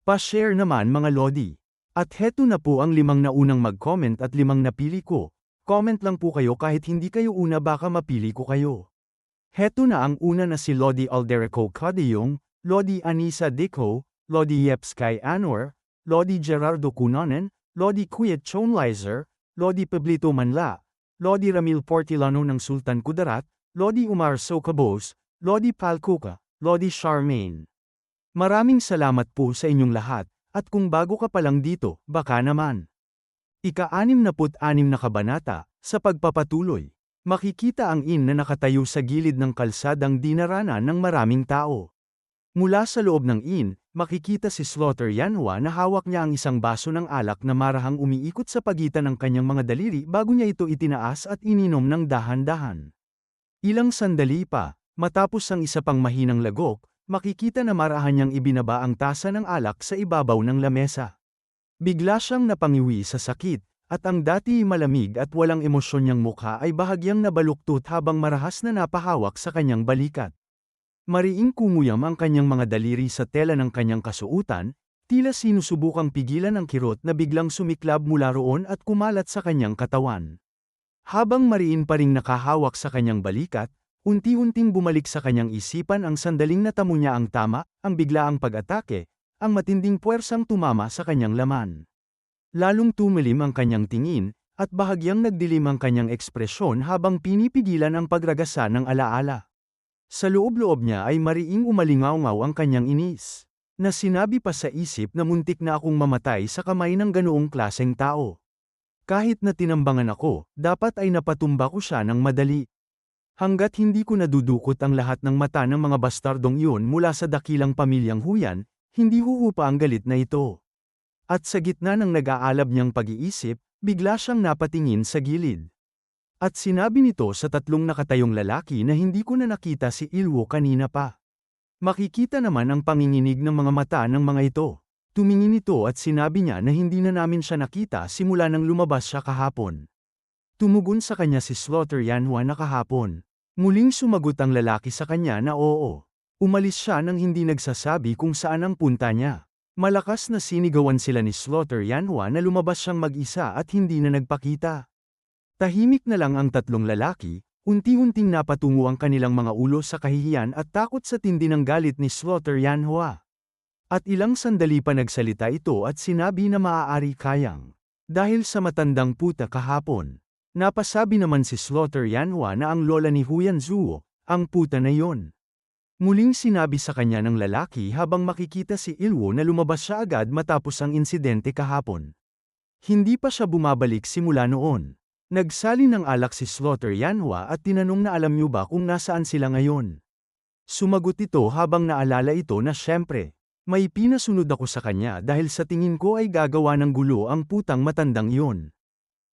Pa-share naman mga lodi. At heto na po ang 5 na unang mag-comment at 5 napili ko. Comment lang po kayo kahit hindi kayo una baka mapili ko kayo. Heto na ang una na si Lodi Alderico Cadillong, Lodi Anisa Dico, Lodi Yepskay Anwar, Lodi Gerardo Cunanan, Lodi Kuyet Chonlizer, Lodi Pablito Manla, Lodi Ramil Portilano ng Sultan Kudarat, Lodi Umar Socabos, Lodi Palcuca, Lodi Charmaine. Maraming salamat po sa inyong lahat, at kung bago ka pa lang dito, baka naman. Ika-66 na kabanata, sa pagpapatuloy. Makikita ang inn na nakatayo sa gilid ng kalsadang dinarana ng maraming tao. Mula sa loob ng inn, makikita si Slaughter Yanhua na hawak niya ang isang baso ng alak na marahang umiikot sa pagitan ng kanyang mga daliri bago niya ito itinaas at ininom ng dahan-dahan. Ilang sandali pa, matapos ang isa pang mahinang lagok, makikita na marahan niyang ibinaba ang tasa ng alak sa ibabaw ng lamesa. Bigla siyang napangiwi sa sakit, at ang dati malamig at walang emosyon niyang mukha ay bahagyang nabaluktot habang marahas na napahawak sa kanyang balikat. Mariing kumuyam ang kanyang mga daliri sa tela ng kanyang kasuutan, tila sinusubukang pigilan ang kirot na biglang sumiklab mula roon at kumalat sa kanyang katawan. Habang mariin pa ring nakahawak sa kanyang balikat, unti-unting bumalik sa kanyang isipan ang sandaling natamo niya ang tama, ang biglaang pag-atake, ang matinding puwersang tumama sa kanyang laman. Lalong tumilim ang kanyang tingin, at bahagyang nagdilim ang kanyang ekspresyon habang pinipigilan ang pagragasa ng alaala. Sa loob-loob niya ay mariing umalingaw-ngaw ang kanyang inis, na sinabi pa sa isip na muntik na akong mamatay sa kamay ng ganoong klaseng tao. Kahit na tinambangan ako, dapat ay napatumba ko siya ng madali. Hanggat hindi ko nadudukot ang lahat ng mata ng mga bastardong iyon mula sa dakilang pamilyang Huyan, hindi huhupa ang galit na ito. At sa gitna ng nag-aalab niyang pag-iisip, bigla siyang napatingin sa gilid. At sinabi nito sa 3 nakatayong lalaki na hindi ko na nakita si Ilwo kanina pa. Makikita naman ang panginginig ng mga mata ng mga ito. Tumingin ito at sinabi niya na hindi na namin siya nakita simula nang lumabas siya kahapon. Tumugon sa kanya si Slaughter Yanhua na kahapon. Muling sumagot ang lalaki sa kanya na oo. Umalis siya nang hindi nagsasabi kung saan ang punta niya. Malakas na sinigawan sila ni Slaughter Yanhua na lumabas siyang mag-isa at hindi na nagpakita. Tahimik na lang ang 3 lalaki, unti-unting napatungo ang kanilang mga ulo sa kahihiyan at takot sa tindi ng galit ni Slaughter Yanhua. At ilang sandali pa nagsalita ito at sinabi na maaari kayang. Dahil sa matandang puta kahapon. Napasabi naman si Slaughter Yanhua na ang lola ni Huyan Zuo, ang puta na yon. Muling sinabi sa kanya ng lalaki habang makikita si Ilwo na lumabas siya agad matapos ang insidente kahapon. Hindi pa siya bumabalik simula noon. Nagsali ng alak si Slaughter Yanhua at tinanong na alam niyo ba kung nasaan sila ngayon. Sumagot ito habang naalala ito na syempre, may pinasunod ako sa kanya dahil sa tingin ko ay gagawa ng gulo ang putang matandang iyon.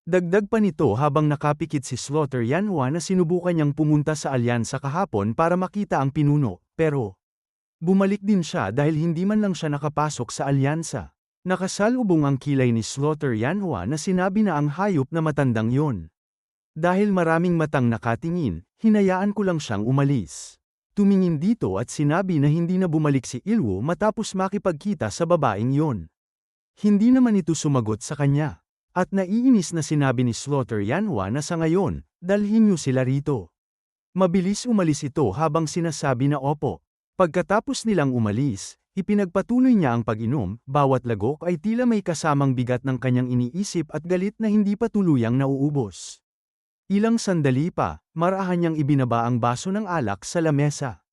Dagdag pa nito habang nakapikit si Slaughter Yanhua na sinubukan niyang pumunta sa alyansa kahapon para makita ang pinuno, pero bumalik din siya dahil hindi man lang siya nakapasok sa alyansa. Nakasalubong ang kilay ni Slaughter Yanhua na sinabi na ang hayop na matandang yon. Dahil maraming matang nakatingin, hinayaan ko lang siyang umalis. Tumingin dito at sinabi na hindi na bumalik si Ilwo matapos makipagkita sa babaeng yon. Hindi naman ito sumagot sa kanya. At naiinis na sinabi ni Slaughter Yanhua na sa ngayon, dalhin niyo sila rito. Mabilis umalis ito habang sinasabi na opo. Pagkatapos nilang umalis, ipinagpatuloy niya ang pag-inom, bawat lagok ay tila may kasamang bigat ng kanyang iniisip at galit na hindi pa tuluyang nauubos. Ilang sandali pa, marahan niyang ibinaba ang baso ng alak sa lamesa.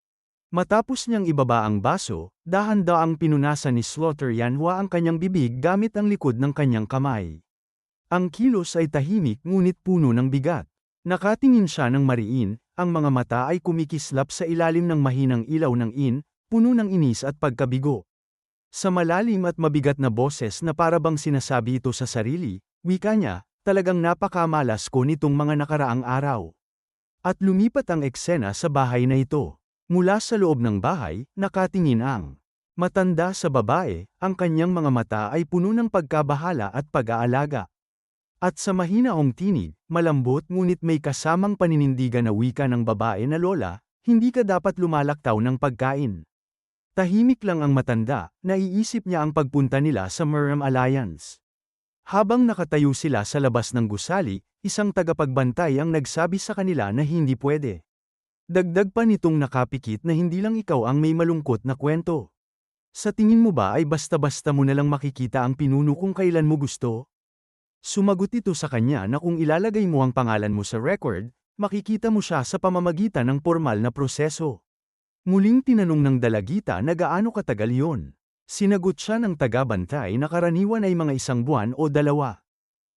Matapos niyang ibaba ang baso, dahan-daang pinunasan ni Slaughter Yanhua ang kanyang bibig gamit ang likod ng kanyang kamay. Ang kilos ay tahimik ngunit puno ng bigat. Nakatingin siya ng mariin, ang mga mata ay kumikislap sa ilalim ng mahinang ilaw ng inn, puno ng inis at pagkabigo. Sa malalim at mabigat na boses na parabang sinasabi ito sa sarili, wika niya, talagang napakamalas ko nitong mga nakaraang araw. At lumipat ang eksena sa bahay na ito. Mula sa loob ng bahay, nakatingin ang matanda sa babae, ang kanyang mga mata ay puno ng pagkabahala at pag-aalaga. At sa mahinaong tinig, malambot ngunit may kasamang paninindigan na wika ng babae na lola, hindi ka dapat lumalaktaw ng pagkain. Tahimik lang ang matanda, naiisip niya ang pagpunta nila sa Miriam Alliance. Habang nakatayo sila sa labas ng gusali, isang tagapagbantay ang nagsabi sa kanila na hindi pwede. Dagdag pa nitong nakapikit na hindi lang ikaw ang may malungkot na kwento. Sa tingin mo ba ay basta-basta mo na lang makikita ang pinuno kung kailan mo gusto? Sumagot ito sa kanya na kung ilalagay mo ang pangalan mo sa record, makikita mo siya sa pamamagitan ng formal na proseso. Muling tinanong ng dalagita na gaano katagal yon. Sinagot siya ng tagabantay na karaniwan ay mga 1 buwan o 2.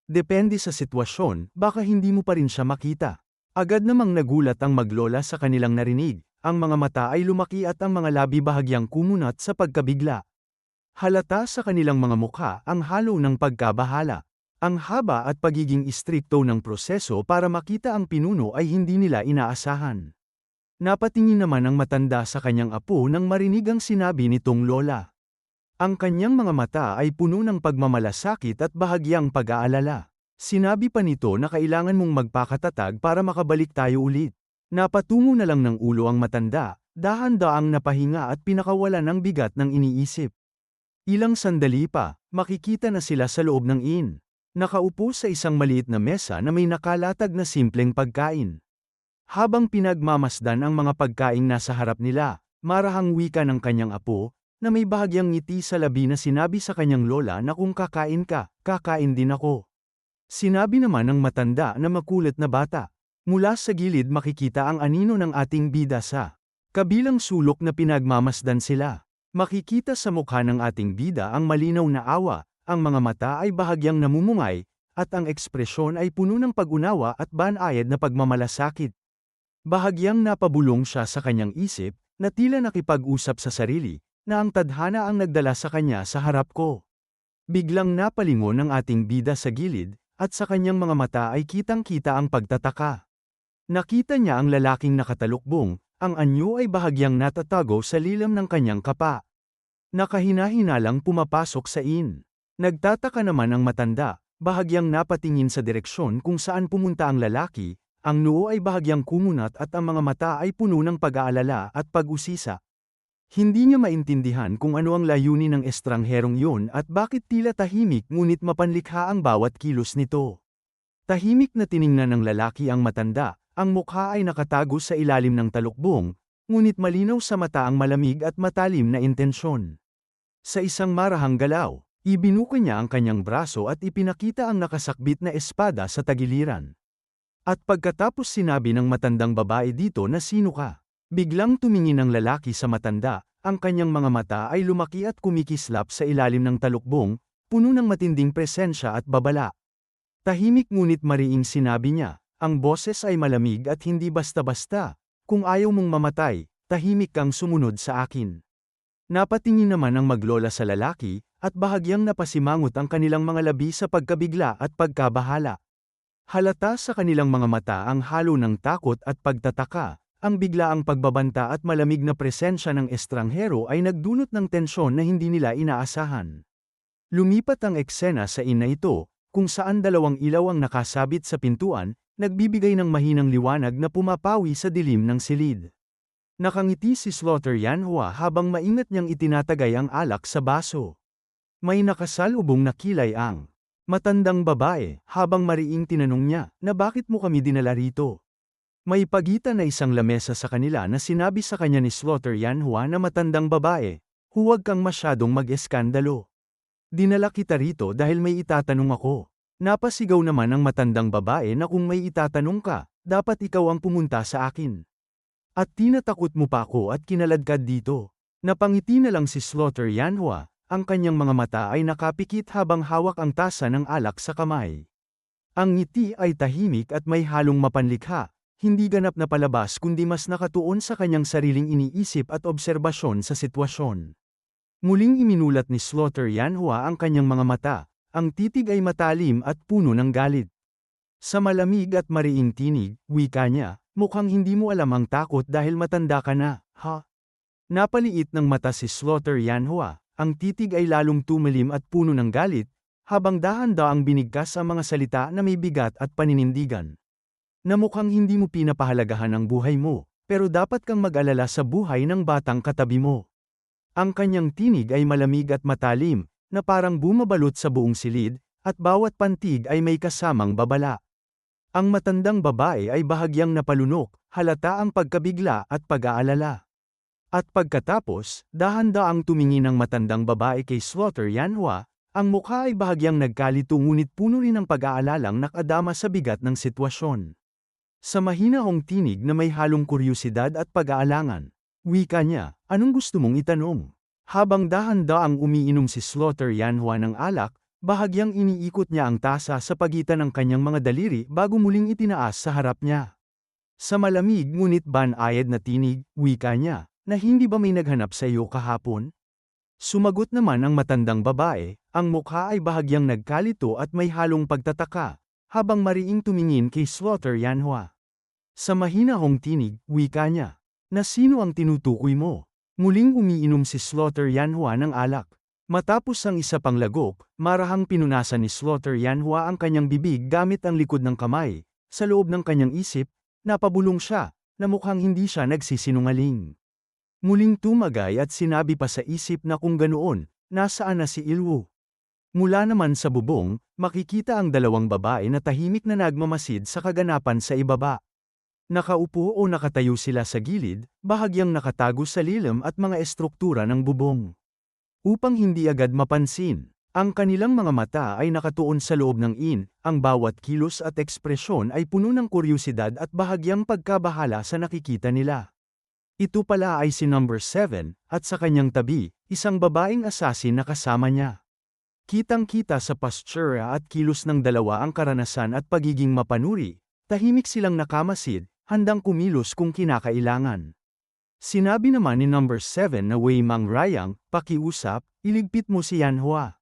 Depende sa sitwasyon, baka hindi mo pa rin siya makita. Agad namang nagulat ang maglola sa kanilang narinig, ang mga mata ay lumaki at ang mga labi bahagyang kumunat sa pagkabigla. Halata sa kanilang mga mukha ang halo ng pagkabahala. Ang haba at pagiging istrikto ng proseso para makita ang pinuno ay hindi nila inaasahan. Napatingin naman ang matanda sa kanyang apo nang marinig ang sinabi nitong lola. Ang kanyang mga mata ay puno ng pagmamalasakit at bahagyang pag-aalala. Sinabi pa nito na kailangan mong magpakatatag para makabalik tayo ulit. Napatungo na lang ng ulo ang matanda, dahan-daang napahinga at pinakawalan ng bigat ng iniisip. Ilang sandali pa, makikita na sila sa loob ng inn. Nakaupo sa isang maliit na mesa na may nakalatag na simpleng pagkain. Habang pinagmamasdan ang mga pagkaing nasa harap nila, marahang wika ng kanyang apo, na may bahagyang ngiti sa labi na sinabi sa kanyang lola na kung kakain ka, kakain din ako. Sinabi naman ng matanda na makulit na bata. Mula sa gilid makikita ang anino ng ating bida sa kabilang sulok na pinagmamasdan sila. Makikita sa mukha ng ating bida ang malinaw na awa, ang mga mata ay bahagyang namumungay, at ang ekspresyon ay puno ng pag-unawa at banayad na pagmamalasakit. Bahagyang napabulong siya sa kanyang isip, na tila nakipag-usap sa sarili, na ang tadhana ang nagdala sa kanya sa harap ko. Biglang napalingon ang ating bida sa gilid, at sa kanyang mga mata ay kitang-kita ang pagtataka. Nakita niya ang lalaking nakatalukbong, ang anyo ay bahagyang natatago sa lilam ng kanyang kapa. Nakahina-hinalang pumapasok sa inn. Nagtataka naman ang matanda, bahagyang napatingin sa direksyon kung saan pumunta ang lalaki, ang noo ay bahagyang kumunat at ang mga mata ay puno ng pag-aalala at pag-usisa. Hindi niya maintindihan kung ano ang layunin ng estrangherong yun at bakit tila tahimik ngunit mapanlikha ang bawat kilos nito. Tahimik na tiningnan ng lalaki ang matanda, ang mukha ay nakatago sa ilalim ng talukbong, ngunit malinaw sa mata ang malamig at matalim na intensyon. Sa isang marahang galaw, ibinuka niya ang kanyang braso at ipinakita ang nakasakbit na espada sa tagiliran. At pagkatapos sinabi ng matandang babae dito na sino ka? Biglang tumingin ang lalaki sa matanda, ang kanyang mga mata ay lumaki at kumikislap sa ilalim ng talukbong, puno ng matinding presensya at babala. Tahimik ngunit mariing sinabi niya, ang boses ay malamig at hindi basta-basta, kung ayaw mong mamatay, tahimik kang sumunod sa akin. Napatingin naman ang maglola sa lalaki, at bahagyang napasimangot ang kanilang mga labi sa pagkabigla at pagkabahala. Halata sa kanilang mga mata ang halo ng takot at pagtataka. Ang biglaang pagbabanta at malamig na presensya ng estranghero ay nagdulot ng tensyon na hindi nila inaasahan. Lumipat ang eksena sa ina ito, kung saan 2 ilaw ang nakasabit sa pintuan, nagbibigay ng mahinang liwanag na pumapawi sa dilim ng silid. Nakangiti si Slaughter Yanhua habang maingat niyang itinatagay ang alak sa baso. May nakasalubong na kilay ang matandang babae, habang mariing tinanong niya, na bakit mo kami dinala rito? May pagitan na isang lamesa sa kanila na sinabi sa kanya ni Slaughter Yanhua na matandang babae, huwag kang masyadong mag-eskandalo. Dinala kita rito dahil may itatanong ako. Napasigaw naman ang matandang babae na kung may itatanong ka, dapat ikaw ang pumunta sa akin. At tinatakot mo pa ako at kinaladkad dito. Napangiti na lang si Slaughter Yanhua, ang kanyang mga mata ay nakapikit habang hawak ang tasa ng alak sa kamay. Ang ngiti ay tahimik at may halong mapanlikha. Hindi ganap na palabas kundi mas nakatuon sa kanyang sariling iniisip at obserbasyon sa sitwasyon. Muling iminulat ni Slaughter Yanhua ang kanyang mga mata, ang titig ay matalim at puno ng galit. Sa malamig at mariing tinig, wika niya, mukhang hindi mo alam ang takot dahil matanda ka na, ha? Napaliit ng mata si Slaughter Yanhua, ang titig ay lalong tumalim at puno ng galit, habang dahan-daang binigkas ang mga salita na may bigat at paninindigan. Na mukhang hindi mo pinapahalagahan ang buhay mo, pero dapat kang mag-alala sa buhay ng batang katabi mo. Ang kanyang tinig ay malamig at matalim, na parang bumabalot sa buong silid, at bawat pantig ay may kasamang babala. Ang matandang babae ay bahagyang napalunok, halata ang pagkabigla at pag-aalala. At pagkatapos, dahan-daang tumingin ang matandang babae kay Slaughter Yanhua, ang mukha ay bahagyang nagkalito ngunit puno rin ng pag-aalalang nakadama sa bigat ng sitwasyon. Sa mahinahong tinig na may halong kuryosidad at pag-aalangan, wika niya, anong gusto mong itanong? Habang dahan-daang umiinom si Slaughter Yanhua ng alak, bahagyang iniikot niya ang tasa sa pagitan ng kanyang mga daliri bago muling itinaas sa harap niya. Sa malamig ngunit banayad na tinig, wika niya, na hindi ba may naghanap sa iyo kahapon? Sumagot naman ang matandang babae, ang mukha ay bahagyang nagkalito at may halong pagtataka, habang mariing tumingin kay Slaughter Yanhua. Sa mahinahong tinig, wika niya, na sino ang tinutukoy mo? Muling umiinom si Slaughter Yanhua ng alak. Matapos ang isa pang lagok, marahang pinunasan ni Slaughter Yanhua ang kanyang bibig gamit ang likod ng kamay. Sa loob ng kanyang isip, napabulong siya, na mukhang hindi siya nagsisinungaling. Muling tumagay at sinabi pa sa isip na kung ganoon, nasaan na si Ilwu? Mula naman sa bubong, makikita ang dalawang babae na tahimik na nagmamasid sa kaganapan sa ibaba. Nakaupo o nakatayo sila sa gilid, bahagyang nakatago sa lilim at mga estruktura ng bubong. Upang hindi agad mapansin, ang kanilang mga mata ay nakatuon sa loob ng ang bawat kilos at ekspresyon ay puno ng kuryosidad at bahagyang pagkabahala sa nakikita nila. Ito pala ay si number 7, at sa kanyang tabi, isang babaeng assassin na kasama niya. Kitang-kita sa postura at kilos ng dalawa ang karanasan at pagiging mapanuri, tahimik silang nakamasid, handang kumilos kung kinakailangan. Sinabi naman ni number 7 na Wei Mang Rayang, pakiusap, iligpit mo si Yanhua.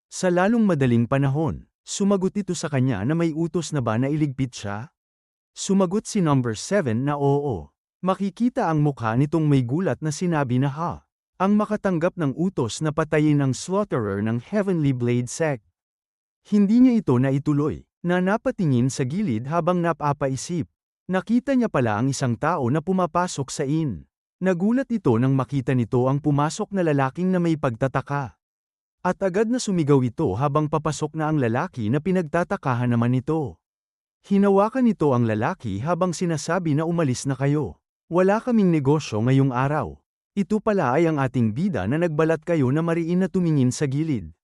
Sa lalong madaling panahon, sumagot ito sa kanya na may utos na ba na iligpit siya? Sumagot si number 7 na oo. Makikita ang mukha nitong may gulat na sinabi na ha. Ang makatanggap ng utos na patayin ang slaughterer ng Heavenly Blade Sect. Hindi niya ito naituloy, na napatingin sa gilid habang napapaisip. Nakita niya pala ang isang tao na pumapasok sa Nagulat ito nang makita nito ang pumasok na lalaking na may pagtataka. At agad na sumigaw ito habang papasok na ang lalaki na pinagtatakahan naman nito. Hinawakan nito ang lalaki habang sinasabi na umalis na kayo. Wala kaming negosyo ngayong araw. Ito pala ay ang ating bida na nagbalat kayo na mariin na tumingin sa gilid.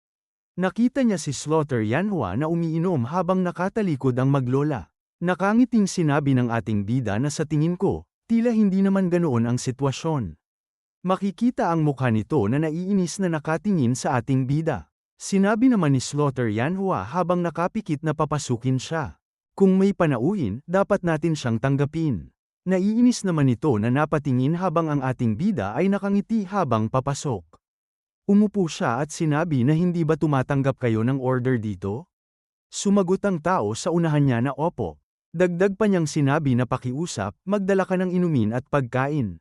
Nakita niya si Slaughter Yanhua na umiinom habang nakatalikod ang maglola. Nakangiting sinabi ng ating bida na sa tingin ko, tila hindi naman ganoon ang sitwasyon. Makikita ang mukha nito na naiinis na nakatingin sa ating bida. Sinabi naman ni Slaughter Yanhua habang nakapikit na papasukin siya. Kung may panauhin, dapat natin siyang tanggapin. Naiinis naman ito na napatingin habang ang ating bida ay nakangiti habang papasok. Umupo siya at sinabi na hindi ba tumatanggap kayo ng order dito? Sumagot ang tao sa unahan niya na opo. Dagdag pa niyang sinabi na pakiusap, magdala ka ng inumin at pagkain.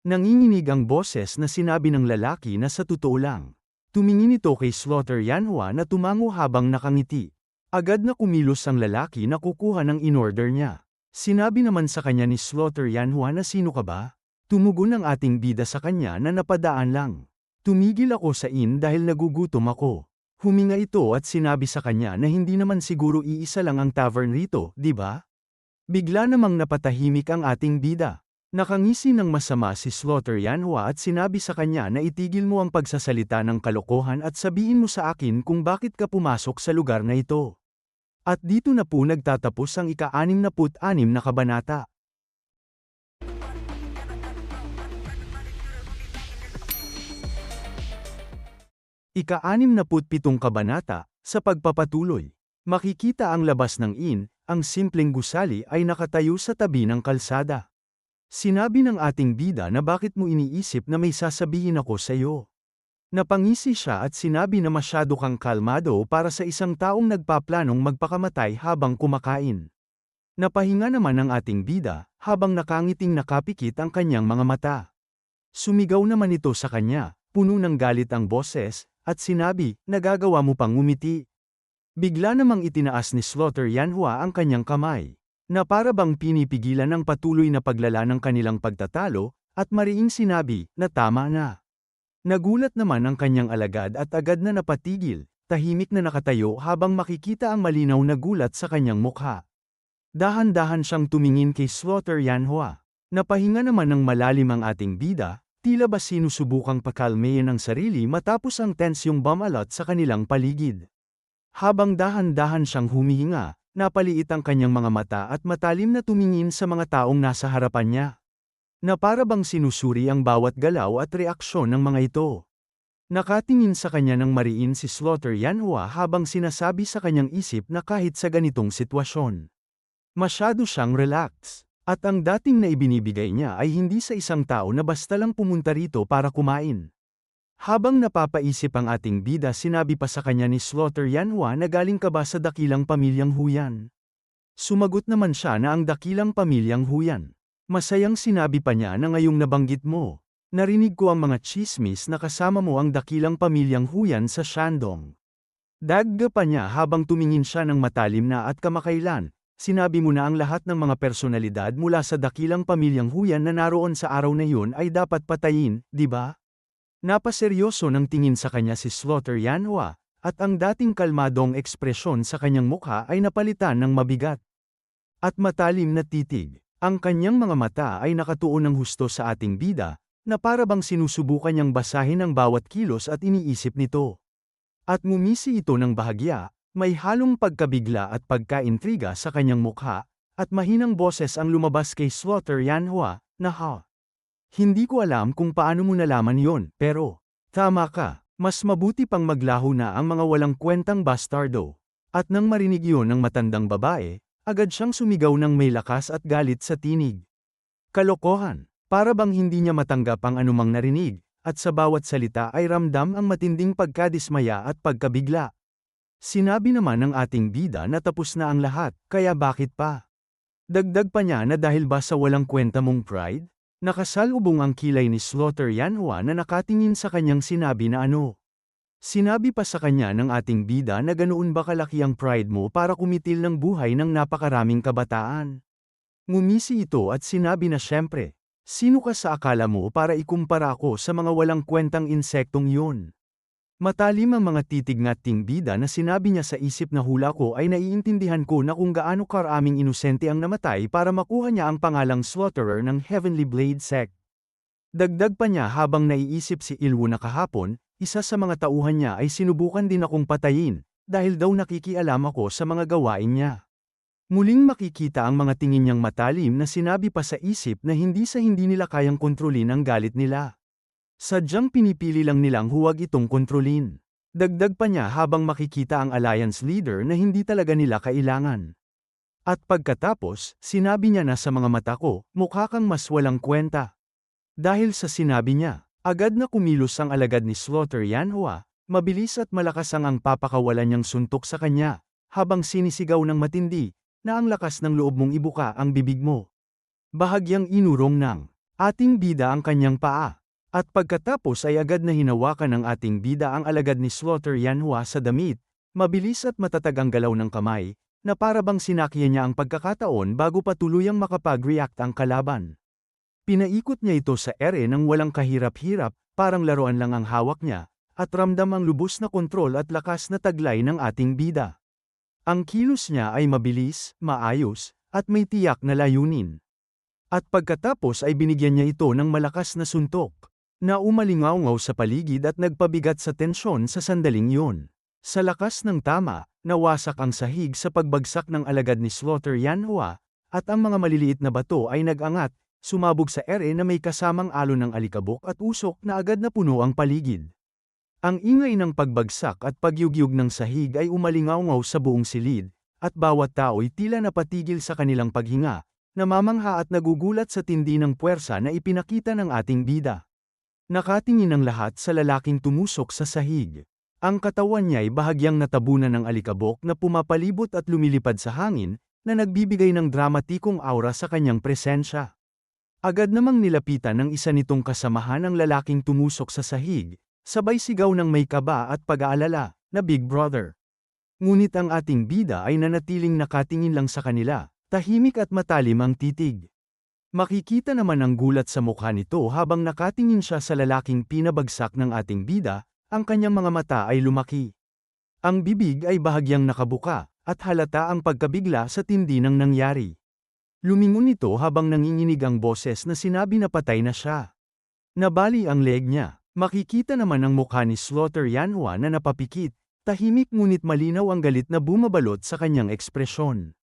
Nanginginig ang boses na sinabi ng lalaki na sa totoo lang. Tumingin ito kay Slaughter Yanhua na tumango habang nakangiti. Agad na kumilos ang lalaki na kukuha ng in-order niya. Sinabi naman sa kanya ni Slaughter Yanhua na sino ka ba? Tumugon ang ating bida sa kanya na napadaan lang. Tumigil ako sa dahil nagugutom ako. Huminga ito at sinabi sa kanya na hindi naman siguro iisa lang ang tavern rito, di ba? Bigla namang napatahimik ang ating bida. Nakangisi ng masama si Slaughter Yanhua at sinabi sa kanya na itigil mo ang pagsasalita ng kalokohan at sabihin mo sa akin kung bakit ka pumasok sa lugar na ito. At dito na po nagtatapos ang ika-66 na kabanata. Ika-67 kabanata, sa pagpapatuloy. Makikita ang labas ng ang simpleng gusali ay nakatayo sa tabi ng kalsada. Sinabi ng ating bida na bakit mo iniisip na may sasabihin ako sa iyo. Napangisi siya at sinabi na masyado kang kalmado para sa isang taong nagpaplanong magpakamatay habang kumakain. Napahinga naman ang ating bida, habang nakangiting nakapikit ang kanyang mga mata. Sumigaw naman ito sa kanya, puno ng galit ang boses, at sinabi, nagagawa mo pang ngumiti. Bigla namang itinaas ni Slaughter Yanhua ang kanyang kamay, na para bang pinipigilan ang patuloy na paglala ng kanilang pagtatalo, at mariing sinabi, na tama na. Nagulat naman ang kanyang alagad at agad na napatigil, tahimik na nakatayo habang makikita ang malinaw na gulat sa kanyang mukha. Dahan-dahan siyang tumingin kay Slaughter Yanhua. Napahinga naman ng malalim ang ating bida, tila ba sinusubukang pakalmayin ang sarili matapos ang tensyong bumalot sa kanilang paligid. Habang dahan-dahan siyang humihinga, napaliit ang kanyang mga mata at matalim na tumingin sa mga taong nasa harapan niya. Na para bang sinusuri ang bawat galaw at reaksyon ng mga ito. Nakatingin sa kanya ng mariin si Slaughter Yanhua habang sinasabi sa kanyang isip na kahit sa ganitong sitwasyon, masyado siyang relax, at ang dating na ibinibigay niya ay hindi sa isang tao na basta lang pumunta rito para kumain. Habang napapaisip ang ating bida, sinabi pa sa kanya ni Slaughter Yanhua na galing ka ba sa dakilang pamilyang Huyan? Sumagot naman siya na ang dakilang pamilyang Huyan. Masayang sinabi pa niya na ngayong nabanggit mo, narinig ko ang mga chismis na kasama mo ang dakilang pamilyang Huyan sa Shandong. Dagdag pa niya habang tumingin siya ng matalim na at kamakailan. Sinabi mo na ang lahat ng mga personalidad mula sa dakilang pamilyang Huyan na naroon sa araw na yun ay dapat patayin, di ba? Napaseryoso ng tingin sa kanya si Slaughter Yanhua, at ang dating kalmadong ekspresyon sa kanyang mukha ay napalitan ng mabigat at matalim na titig. Ang kanyang mga mata ay nakatuon ng husto sa ating bida, na para bang sinusubukan niyang basahin ang bawat kilos at iniisip nito. At ngumisi ito ng bahagya. May halong pagkabigla at pagkaintriga sa kanyang mukha, at mahinang boses ang lumabas kay Slaughter Yanhua, na hindi ko alam kung paano mo nalaman yon, pero, tama ka, mas mabuti pang maglaho na ang mga walang kwentang bastardo. At nang marinig yon ng matandang babae, agad siyang sumigaw ng may lakas at galit sa tinig. Kalokohan, para bang hindi niya matanggap ang anumang narinig, at sa bawat salita ay ramdam ang matinding pagkadismaya at pagkabigla. Sinabi naman ng ating bida na tapos na ang lahat, kaya bakit pa? Dagdag pa niya na dahil ba sa walang kwenta mong pride? Nakasalubong ang kilay ni Slaughter Yanhua na nakatingin sa kanyang sinabi na ano. Sinabi pa sa kanya ng ating bida na ganoon ba kalaki ang pride mo para kumitil ng buhay ng napakaraming kabataan? Ngumisi ito at sinabi na syempre, sino ka sa akala mo para ikumpara ako sa mga walang kwentang insektong yun? Matalim ang mga titig nating bida na sinabi niya sa isip na hula ko ay naiintindihan ko na kung gaano karaming inosente ang namatay para makuha niya ang pangalang Slaughterer ng Heavenly Blade Sect. Dagdag pa niya habang naiisip si Ilwu na kahapon, isa sa mga tauhan niya ay sinubukan din akong patayin, dahil daw nakikialam ako sa mga gawain niya. Muling makikita ang mga tingin niyang matalim na sinabi pa sa isip na hindi nila kayang kontrolin ang galit nila. Sadyang pinipili lang nilang huwag itong kontrolin. Dagdag pa niya habang makikita ang alliance leader na hindi talaga nila kailangan. At pagkatapos, sinabi niya na sa mga mata ko, mukha kang mas walang kwenta. Dahil sa sinabi niya, agad na kumilos ang alagad ni Slaughter Yanhua, mabilis at malakas ang papakawalan niyang suntok sa kanya, habang sinisigaw ng matindi, na ang lakas ng loob mong ibuka ang bibig mo. Bahagyang inurong ng ating bida ang kanyang paa. At pagkatapos ay agad na hinawakan ng ating bida ang alagad ni Slaughter Yanhua sa damit, mabilis at matatag ang galaw ng kamay, na para bang sinakyan niya ang pagkakataon bago pa tuluyang makapag-react ang kalaban. Pinaikot niya ito sa ere ng walang kahirap-hirap, parang laruan lang ang hawak niya, at ramdam ang lubos na kontrol at lakas na taglay ng ating bida. Ang kilos niya ay mabilis, maayos, at may tiyak na layunin. At pagkatapos ay binigyan niya ito ng malakas na suntok, na umalingaw-ngaw sa paligid at nagpabigat sa tensyon sa sandaling yun. Sa lakas ng tama, nawasak ang sahig sa pagbagsak ng alagad ni Slaughter Yanhua, at ang mga maliliit na bato ay nag-angat, sumabog sa ere na may kasamang alon ng alikabok at usok na agad na puno ang paligid. Ang ingay ng pagbagsak at pagyugyug ng sahig ay umalingaw-ngaw sa buong silid, at bawat tao'y tila napatigil sa kanilang paghinga, namamangha at nagugulat sa tindi ng puwersa na ipinakita ng ating bida. Nakatingin ang lahat sa lalaking tumusok sa sahig. Ang katawan niya ay bahagyang natabunan ng alikabok na pumapalibot at lumilipad sa hangin, na nagbibigay ng dramatikong aura sa kanyang presensya. Agad namang nilapitan ng isa nitong kasamahan ang lalaking tumusok sa sahig, sabay sigaw ng may kaba at pag-aalala, na Big Brother. Ngunit ang ating bida ay nanatiling nakatingin lang sa kanila, tahimik at matalim ang titig. Makikita naman ang gulat sa mukha nito habang nakatingin siya sa lalaking pinabagsak ng ating bida, ang kanyang mga mata ay lumaki. Ang bibig ay bahagyang nakabuka, at halata ang pagkabigla sa tindi ng nangyari. Lumingon ito habang nanginginig ang boses na sinabi na patay na siya. Nabali ang leg niya. Makikita naman ang mukha ni Slaughter Yanhua na napapikit, tahimik ngunit malinaw ang galit na bumabalot sa kanyang ekspresyon.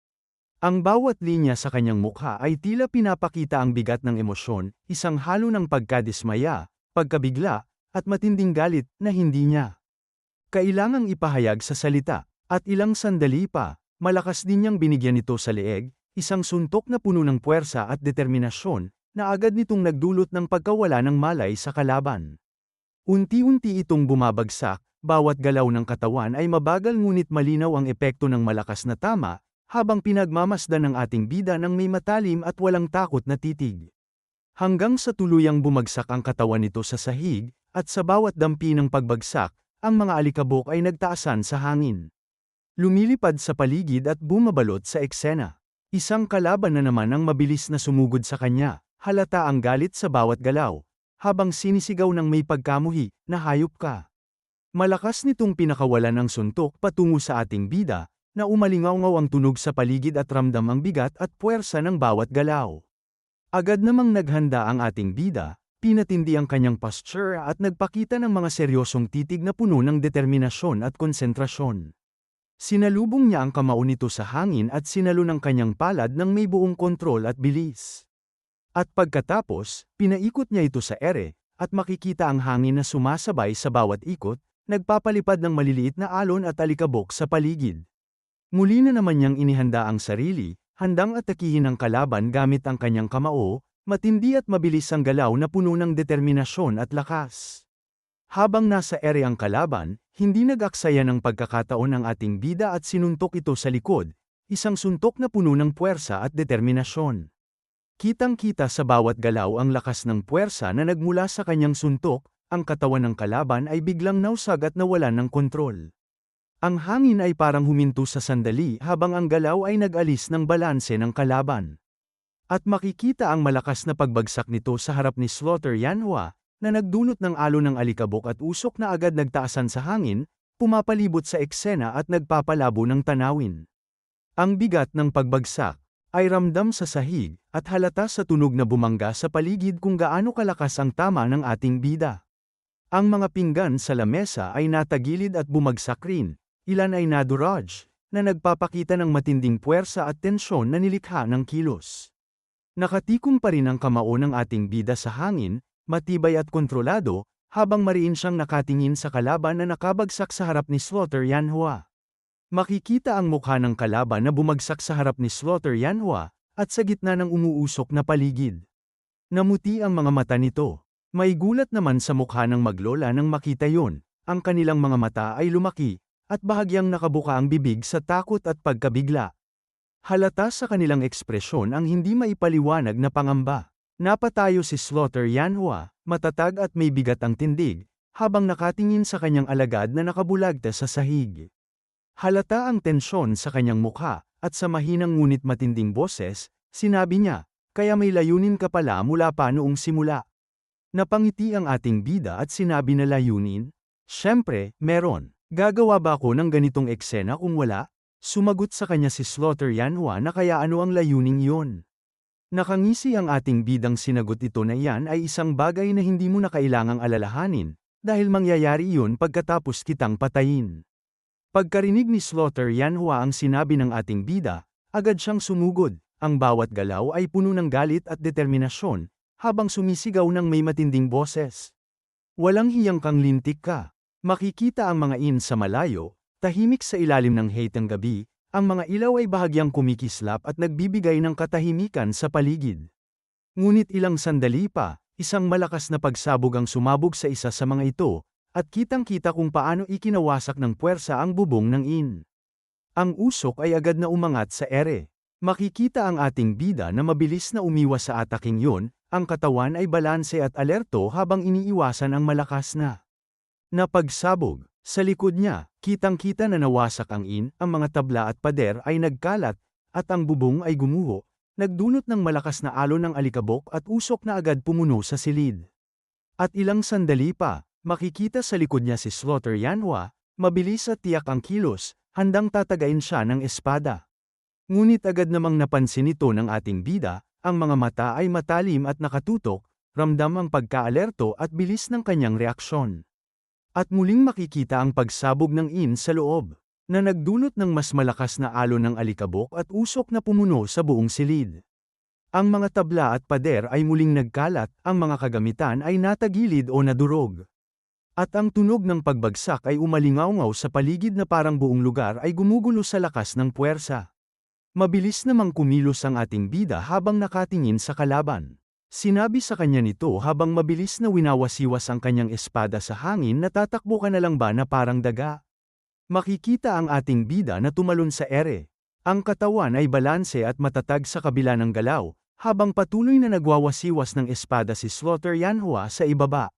Ang bawat linya sa kanyang mukha ay tila pinapakita ang bigat ng emosyon, isang halo ng pagkadismaya, pagkabigla, at matinding galit na hindi niya kailangang ipahayag sa salita. At ilang sandali pa, malakas din niyang binigyan ito sa leeg, isang suntok na puno ng puwersa at determinasyon, na agad nitong nagdulot ng pagkawala ng malay sa kalaban. Unti-unti itong bumabagsak, bawat galaw ng katawan ay mabagal ngunit malinaw ang epekto ng malakas na tama, habang pinagmamasdan ng ating bida ng may matalim at walang takot na titig. Hanggang sa tuluyang bumagsak ang katawan nito sa sahig, at sa bawat dampi ng pagbagsak, ang mga alikabok ay nagtaasan sa hangin. Lumilipad sa paligid at bumabalot sa eksena. Isang kalaban na naman ang mabilis na sumugod sa kanya, halata ang galit sa bawat galaw, habang sinisigaw ng may pagkamuhi, na hayop ka. Malakas nitong pinakawalan ang suntok patungo sa ating bida, na umalingaw-ngaw ang tunog sa paligid at ramdam ang bigat at puwersa ng bawat galaw. Agad namang naghanda ang ating bida, pinatindi ang kanyang posture at nagpakita ng mga seryosong titig na puno ng determinasyon at konsentrasyon. Sinalubong niya ang kamao nito sa hangin at sinalo ng kanyang palad ng may buong kontrol at bilis. At pagkatapos, pinaikot niya ito sa ere, at makikita ang hangin na sumasabay sa bawat ikot, nagpapalipad ng maliliit na alon at alikabok sa paligid. Muli na naman niyang inihanda ang sarili, handang atakihin ang kalaban gamit ang kanyang kamao, matindi at mabilis ang galaw na puno ng determinasyon at lakas. Habang nasa ere ang kalaban, hindi nag-aksaya ng pagkakataon ang ating bida at sinuntok ito sa likod, isang suntok na puno ng puwersa at determinasyon. Kitang-kita sa bawat galaw ang lakas ng puwersa na nagmula sa kanyang suntok, ang katawan ng kalaban ay biglang nausag at nawalan ng kontrol. Ang hangin ay parang huminto sa sandali habang ang galaw ay nag-alis ng balanse ng kalaban. At makikita ang malakas na pagbagsak nito sa harap ni Slaughter Yanhua, na nagdulot ng alon ng alikabok at usok na agad nagtaasan sa hangin, pumapalibot sa eksena at nagpapalabo ng tanawin. Ang bigat ng pagbagsak ay ramdam sa sahig, at halata sa tunog na bumangga sa paligid kung gaano kalakas ang tama ng ating bida. Ang mga pinggan sa lamesa ay natagilid at bumagsak rin, ilan ay naduraj, na nagpapakita ng matinding puwersa at tensyon na nilikha ng kilos. Nakatikom pa rin ang kamao ng ating bida sa hangin, matibay at kontrolado, habang mariin siyang nakatingin sa kalaban na nakabagsak sa harap ni Slaughter Yanhua. Makikita ang mukha ng kalaban na bumagsak sa harap ni Slaughter Yanhua, at sa gitna ng umuusok na paligid. Namuti ang mga mata nito. May gulat naman sa mukha ng maglola nang makita yon, ang kanilang mga mata ay lumaki, at bahagyang nakabuka ang bibig sa takot at pagkabigla. Halata sa kanilang ekspresyon ang hindi maipaliwanag na pangamba. Napatayo si Slaughter Yanhua, matatag at may bigat ang tindig, habang nakatingin sa kanyang alagad na nakabulagta sa sahig. Halata ang tensyon sa kanyang mukha, at sa mahinang ngunit matinding boses, sinabi niya, "Kaya may layunin ka pala mula pa noong simula." Napangiti ang ating bida at sinabi na layunin? Siyempre, meron. Gagawa ba ako ng ganitong eksena kung wala? Sumagot sa kanya si Slaughter Yanhua na kaya ano ang layuning yon. Nakangisi ang ating bidang sinagot ito na iyan ay isang bagay na hindi mo na kailangang alalahanin, dahil mangyayari iyon pagkatapos kitang patayin. Pagkarinig ni Slaughter Yanhua ang sinabi ng ating bida, agad siyang sumugod, ang bawat galaw ay puno ng galit at determinasyon, habang sumisigaw ng may matinding boses. Walang hiyang kang lintik ka. Makikita ang mga in sa malayo, tahimik sa ilalim ng hateng gabi, ang mga ilaw ay bahagyang kumikislap at nagbibigay ng katahimikan sa paligid. Ngunit ilang sandali pa, isang malakas na pagsabog ang sumabog sa isa sa mga ito, at kitang-kita kung paano ikinawasak ng puwersa ang bubong ng in. Ang usok ay agad na umangat sa ere. Makikita ang ating bida na mabilis na umiwas sa ataking yon, ang katawan ay balanse at alerto habang iniiwasan ang malakas na pagsabog. Sa likod niya, kitang-kita na nawasak ang in, ang mga tabla at pader ay nagkalat, at ang bubong ay gumuho, nagdulot ng malakas na alon ng alikabok at usok na agad pumuno sa silid. At ilang sandali pa, makikita sa likod niya si Slaughter Yanhua, mabilis at tiyak ang kilos, handang tatagain siya ng espada. Ngunit agad namang napansin ito ng ating bida, ang mga mata ay matalim at nakatutok, ramdam ang pagkaalerto at bilis ng kanyang reaksyon. At muling makikita ang pagsabog ng in sa loob, na nagdulot ng mas malakas na alon ng alikabok at usok na pumuno sa buong silid. Ang mga tabla at pader ay muling nagkalat, ang mga kagamitan ay natagilid o nadurog. At ang tunog ng pagbagsak ay umalingaw-ngaw sa paligid na parang buong lugar ay gumugulo sa lakas ng puwersa. Mabilis namang kumilos ang ating bida habang nakatingin sa kalaban. Sinabi sa kanya nito habang mabilis na winawasiwas ang kanyang espada sa hangin na tatakbo ka na lang ba na parang daga. Makikita ang ating bida na tumalon sa ere. Ang katawan ay balanse at matatag sa kabila ng galaw, habang patuloy na nagwawasiwas ng espada si Slaughter Yanhua sa ibaba.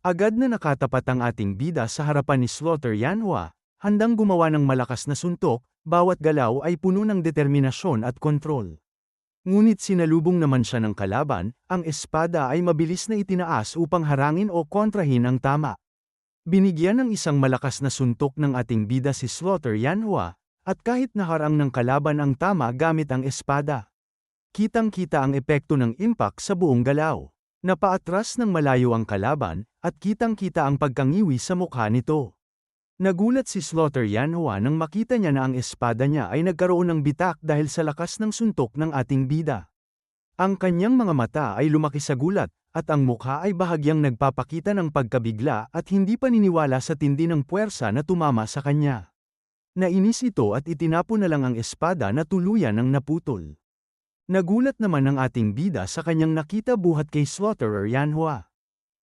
Agad na nakatapat ang ating bida sa harapan ni Slaughter Yanhua, handang gumawa ng malakas na suntok, bawat galaw ay puno ng determinasyon at kontrol. Ngunit sinalubong naman siya ng kalaban, ang espada ay mabilis na itinaas upang harangin o kontrahin ang tama. Binigyan ng isang malakas na suntok ng ating bida si Slaughter Yanhua, at kahit naharang ng kalaban ang tama gamit ang espada. Kitang-kita ang epekto ng impact sa buong galaw. Napaatras ng malayo ang kalaban, at kitang-kita ang pagkangiwi sa mukha nito. Nagulat si Slaughter Yanhua nang makita niya na ang espada niya ay nagkaroon ng bitak dahil sa lakas ng suntok ng ating bida. Ang kanyang mga mata ay lumaki sa gulat, at ang mukha ay bahagyang nagpapakita ng pagkabigla at hindi paniniwala sa tindi ng puwersa na tumama sa kanya. Nainis ito at itinapon na lang ang espada na tuluyan ng naputol. Nagulat naman ang ating bida sa kanyang nakita buhat kay Slaughterer Yanhua.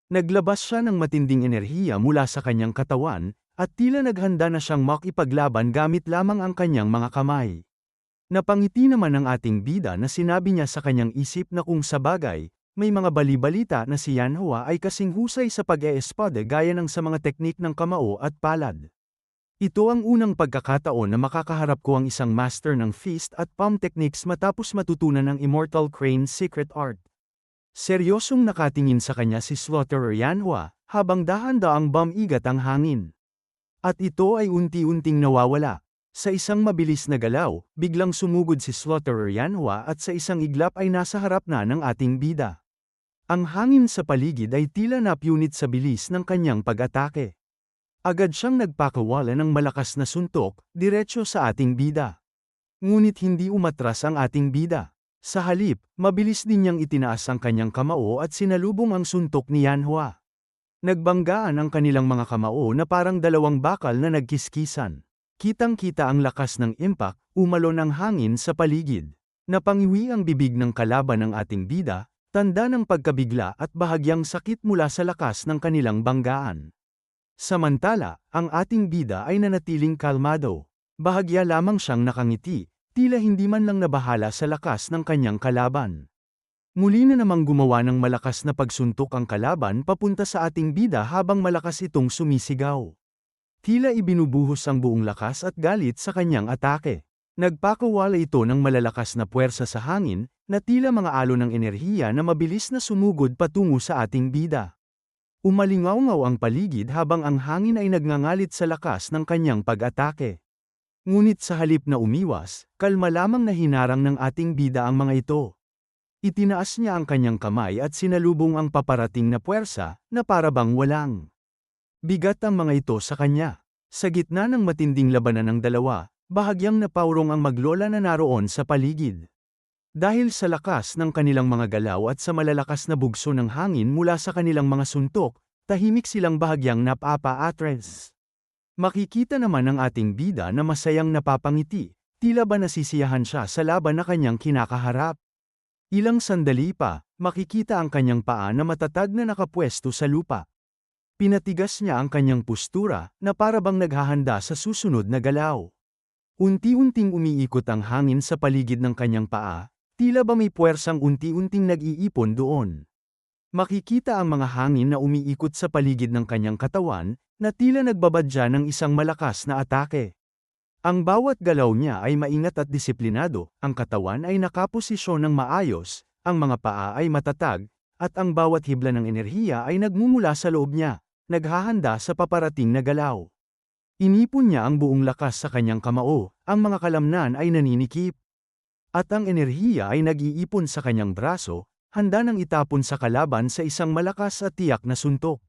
Naglabas siya ng matinding enerhiya mula sa kanyang katawan, at tila naghanda na siyang makipaglaban gamit lamang ang kanyang mga kamay. Napangiti naman ang ating bida na sinabi niya sa kanyang isip na kung sabagay, may mga bali-balita na si Yanhua ay kasing husay sa pag-e-espada gaya ng sa mga teknik ng kamao at palad. Ito ang unang pagkakataon na makakaharap ko ang isang master ng fist at palm techniques matapos matutunan ng Immortal Crane's secret art. Seryosong nakatingin sa kanya si Slaughterer Yanhua, habang dahan-daang bumigat ang hangin. At ito ay unti-unting nawawala. Sa isang mabilis na galaw, biglang sumugod si Slaughterer Yanhua at sa isang iglap ay nasa harap na ng ating bida. Ang hangin sa paligid ay tila napunit sa bilis ng kanyang pag-atake. Agad siyang nagpakawala ng malakas na suntok, diretso sa ating bida. Ngunit hindi umatras ang ating bida. Sa halip, mabilis din niyang itinaas ang kanyang kamao at sinalubong ang suntok ni Yanhua. Nagbanggaan ang kanilang mga kamao na parang dalawang bakal na nagkiskisan. Kitang-kita ang lakas ng impact, umalon ang hangin sa paligid. Napangiwi ang bibig ng kalaban ng ating bida, tanda ng pagkabigla at bahagyang sakit mula sa lakas ng kanilang banggaan. Samantala, ang ating bida ay nanatiling kalmado. Bahagya lamang siyang nakangiti, tila hindi man lang nabahala sa lakas ng kanyang kalaban. Muli na namang gumawa ng malakas na pagsuntok ang kalaban papunta sa ating bida habang malakas itong sumisigaw. Tila ibinubuhos ang buong lakas at galit sa kanyang atake. Nagpakawala ito ng malalakas na puwersa sa hangin, na tila mga alon ng enerhiya na mabilis na sumugod patungo sa ating bida. Umalingaw-ngaw ang paligid habang ang hangin ay nagngangalit sa lakas ng kanyang pag-atake. Ngunit sa halip na umiwas, kalma lamang na hinarang ng ating bida ang mga ito. Itinaas niya ang kanyang kamay at sinalubong ang paparating na puwersa, na parabang walang bigat ang mga ito sa kanya. Sa gitna ng matinding labanan ng dalawa, bahagyang napaurong ang maglola na naroon sa paligid. Dahil sa lakas ng kanilang mga galaw at sa malalakas na bugso ng hangin mula sa kanilang mga suntok, tahimik silang bahagyang napapa-atres. Makikita naman ng ating bida na masayang napapangiti, tila ba nasisiyahan siya sa laban na kanyang kinakaharap. Ilang sandali pa, makikita ang kanyang paa na matatag na nakapwesto sa lupa. Pinatigas niya ang kanyang postura, na parabang naghahanda sa susunod na galaw. Unti-unting umiikot ang hangin sa paligid ng kanyang paa, tila ba may puwersang unti-unting nag-iipon doon. Makikita ang mga hangin na umiikot sa paligid ng kanyang katawan, na tila nagbabadya ng isang malakas na atake. Ang bawat galaw niya ay maingat at disiplinado, ang katawan ay nakaposisyon ng maayos, ang mga paa ay matatag, at ang bawat hibla ng enerhiya ay nagmumula sa loob niya, naghahanda sa paparating na galaw. Inipon niya ang buong lakas sa kanyang kamao, ang mga kalamnan ay naninikip. At ang enerhiya ay nag-iipon sa kanyang braso, handa nang itapon sa kalaban sa isang malakas at tiyak na suntok.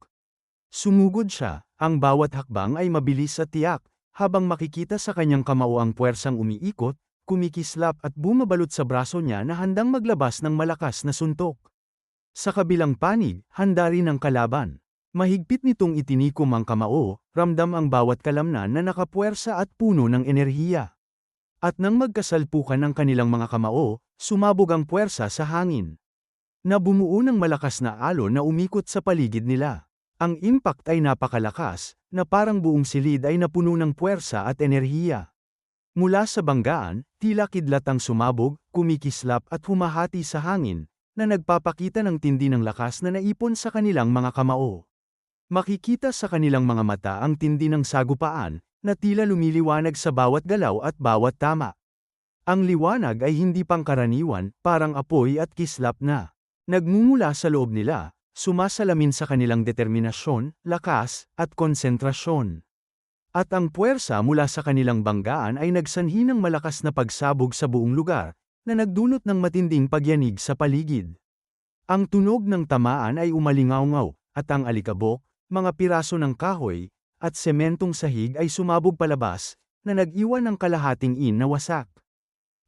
Sumugod siya, ang bawat hakbang ay mabilis at tiyak, habang makikita sa kanyang kamao ang puwersang umiikot, kumikislap at bumabalot sa braso niya na handang maglabas ng malakas na suntok. Sa kabilang panig, handa rin ang kalaban. Mahigpit nitong itinikom ang kamao, ramdam ang bawat kalamnan na nakapuwersa at puno ng enerhiya. At nang magkasalpukan ang kanilang mga kamao, sumabog ang puwersa sa hangin. Nabumuo ng malakas na alon na umikot sa paligid nila. Ang impact ay napakalakas, na parang buong silid ay napuno ng puwersa at enerhiya. Mula sa banggaan, tila kidlat ang sumabog, kumikislap at humahati sa hangin, na nagpapakita ng tindi ng lakas na naipon sa kanilang mga kamao. Makikita sa kanilang mga mata ang tindi ng sagupaan, na tila lumiliwanag sa bawat galaw at bawat tama. Ang liwanag ay hindi pangkaraniwan, parang apoy at kislap na nagmumula sa loob nila, sumasalamin sa kanilang determinasyon, lakas, at konsentrasyon. At ang puwersa mula sa kanilang banggaan ay nagsanhi ng malakas na pagsabog sa buong lugar, na nagdulot ng matinding pagyanig sa paligid. Ang tunog ng tamaan ay umalingaw-ngaw, at ang alikabok, mga piraso ng kahoy, at sementong sahig ay sumabog palabas, na nag-iwan ng kalahating na wasak.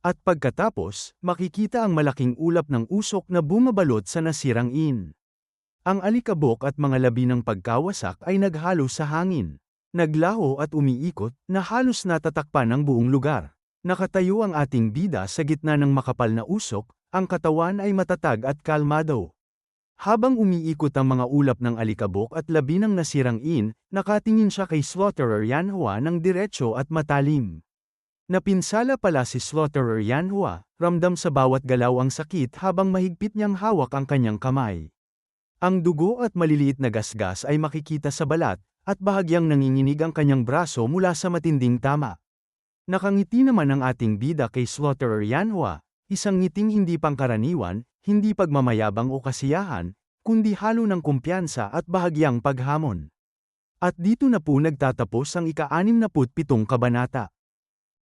At pagkatapos, makikita ang malaking ulap ng usok na bumabalot sa nasirang Ang alikabok at mga labi ng pagkawasak ay naghalo sa hangin. Naglaho at umiikot, na halos natatakpan ang buong lugar. Nakatayo ang ating bida sa gitna ng makapal na usok, ang katawan ay matatag at kalmado. Habang umiikot ang mga ulap ng alikabok at labi ng nasirang nakatingin siya kay Slaughterer Yanhua ng diretso at matalim. Napinsala pala si Slaughterer Yanhua, ramdam sa bawat galaw ang sakit habang mahigpit niyang hawak ang kanyang kamay. Ang dugo at maliliit na gasgas ay makikita sa balat, at bahagyang nanginginig ang kanyang braso mula sa matinding tama. Nakangiti naman ang ating bida kay Slaughterer Yanhua, isang ngiting hindi pangkaraniwan, hindi pagmamayabang o kasiyahan, kundi halo ng kumpiyansa at bahagyang paghamon. At dito na po nagtatapos ang ika-67 kabanata.